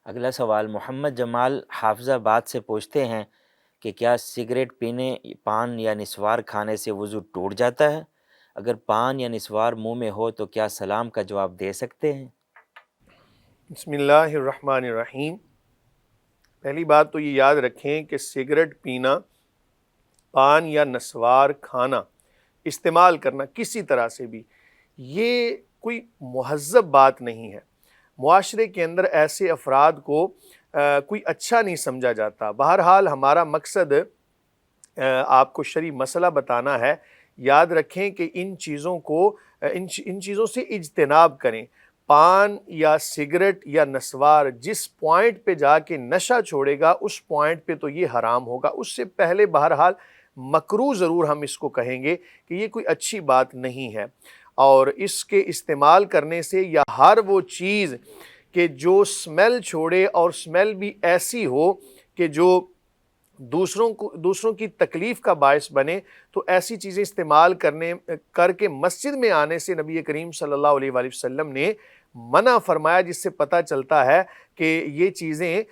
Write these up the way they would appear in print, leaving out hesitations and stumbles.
اگلا سوال محمد جمال حافظ آباد سے پوچھتے ہیں کہ کیا سگریٹ پینے، پان یا نسوار کھانے سے وضو ٹوٹ جاتا ہے؟ اگر پان یا نسوار منہ میں ہو تو کیا سلام کا جواب دے سکتے ہیں؟ بسم اللہ الرحمن الرحیم۔ پہلی بات تو یہ یاد رکھیں کہ سگریٹ پینا، پان یا نسوار کھانا، استعمال کرنا کسی طرح سے بھی، یہ کوئی مہذب بات نہیں ہے۔ معاشرے کے اندر ایسے افراد کو کوئی اچھا نہیں سمجھا جاتا۔ بہرحال ہمارا مقصد آپ کو شرعی مسئلہ بتانا ہے۔ یاد رکھیں کہ ان چیزوں سے اجتناب کریں۔ پان یا سگریٹ یا نسوار جس پوائنٹ پہ جا کے نشہ چھوڑے گا اس پوائنٹ پہ تو یہ حرام ہوگا۔ اس سے پہلے بہرحال مکروہ ضرور ہم اس کو کہیں گے کہ یہ کوئی اچھی بات نہیں ہے، اور اس کے استعمال کرنے سے یا ہر وہ چیز کہ جو سمیل چھوڑے اور سمیل بھی ایسی ہو کہ جو دوسروں کی تکلیف کا باعث بنے، تو ایسی چیزیں استعمال کر کے مسجد میں آنے سے نبی کریم صلی اللہ علیہ وآلہ وسلم نے منع فرمایا، جس سے پتہ چلتا ہے کہ یہ چیزیں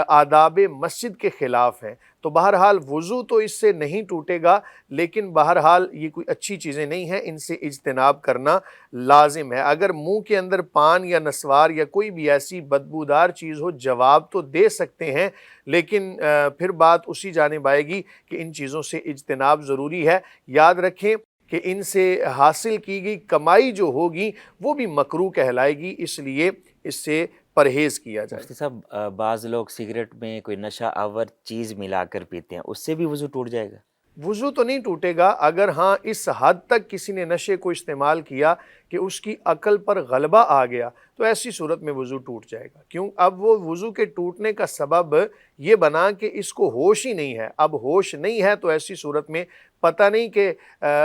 آداب مسجد کے خلاف ہیں۔ تو بہرحال وضو تو اس سے نہیں ٹوٹے گا، لیکن بہرحال یہ کوئی اچھی چیزیں نہیں ہیں، ان سے اجتناب کرنا لازم ہے۔ اگر منہ کے اندر پان یا نسوار یا کوئی بھی ایسی بدبودار چیز ہو، جواب تو دے سکتے ہیں، لیکن پھر بات اسی جانب آئے گی کہ ان چیزوں سے اجتناب ضروری ہے۔ یاد رکھیں کہ ان سے حاصل کی گئی کمائی جو ہوگی وہ بھی مکروہ کہلائے گی، اس لیے اس سے پرہیز کیا جائے۔ مفتی صاحب، بعض لوگ سگریٹ میں کوئی نشہ آور چیز ملا کر پیتے ہیں، اس سے بھی وضو ٹوٹ جائے گا؟ وضو تو نہیں ٹوٹے گا، اگر ہاں اس حد تک کسی نے نشے کو استعمال کیا کہ اس کی عقل پر غلبہ آ گیا تو ایسی صورت میں وضو ٹوٹ جائے گا۔ کیوں؟ اب وہ وضو کے ٹوٹنے کا سبب یہ بنا کہ اس کو ہوش ہی نہیں ہے۔ اب ہوش نہیں ہے تو ایسی صورت میں پتہ نہیں کہ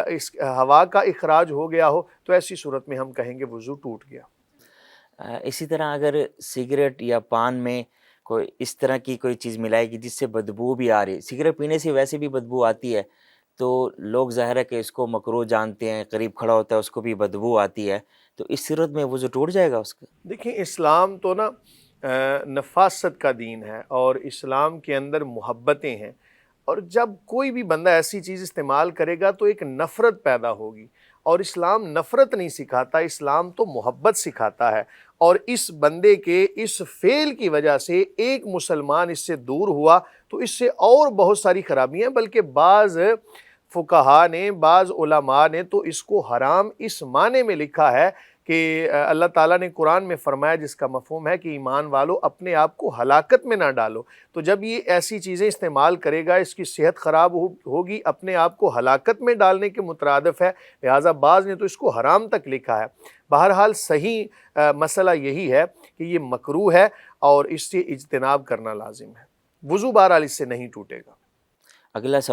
اس ہوا کا اخراج ہو گیا ہو، تو ایسی صورت میں ہم کہیں گے وضو ٹوٹ گیا۔ اسی طرح اگر سگریٹ یا پان میں کوئی اس طرح کی کوئی چیز ملائے گی جس سے بدبو بھی آ رہی، سگریٹ پینے سے ویسے بھی بدبو آتی ہے، تو لوگ ظاہر ہے کہ اس کو مکروہ جانتے ہیں، قریب کھڑا ہوتا ہے اس کو بھی بدبو آتی ہے، تو اس صورت میں وضو ٹوٹ جائے گا اس کا؟ دیکھیں، اسلام تو نفاست کا دین ہے، اور اسلام کے اندر محبتیں ہیں، اور جب کوئی بھی بندہ ایسی چیز استعمال کرے گا تو ایک نفرت پیدا ہوگی، اور اسلام نفرت نہیں سکھاتا، اسلام تو محبت سکھاتا ہے۔ اور اس بندے کے اس فعل کی وجہ سے ایک مسلمان اس سے دور ہوا تو اس سے اور بہت ساری خرابیاں ہیں، بلکہ بعض فقہا نے، بعض علماء نے تو اس کو حرام اس معنی میں لکھا ہے کہ اللہ تعالیٰ نے قرآن میں فرمایا، جس کا مفہوم ہے کہ ایمان والو اپنے آپ کو ہلاکت میں نہ ڈالو۔ تو جب یہ ایسی چیزیں استعمال کرے گا، اس کی صحت خراب ہوگی، اپنے آپ کو ہلاکت میں ڈالنے کے مترادف ہے، لہٰذا بعض نے تو اس کو حرام تک لکھا ہے۔ بہرحال صحیح مسئلہ یہی ہے کہ یہ مکروہ ہے اور اس سے اجتناب کرنا لازم ہے۔ وضو بہرحال اس سے نہیں ٹوٹے گا۔ اگلا سوال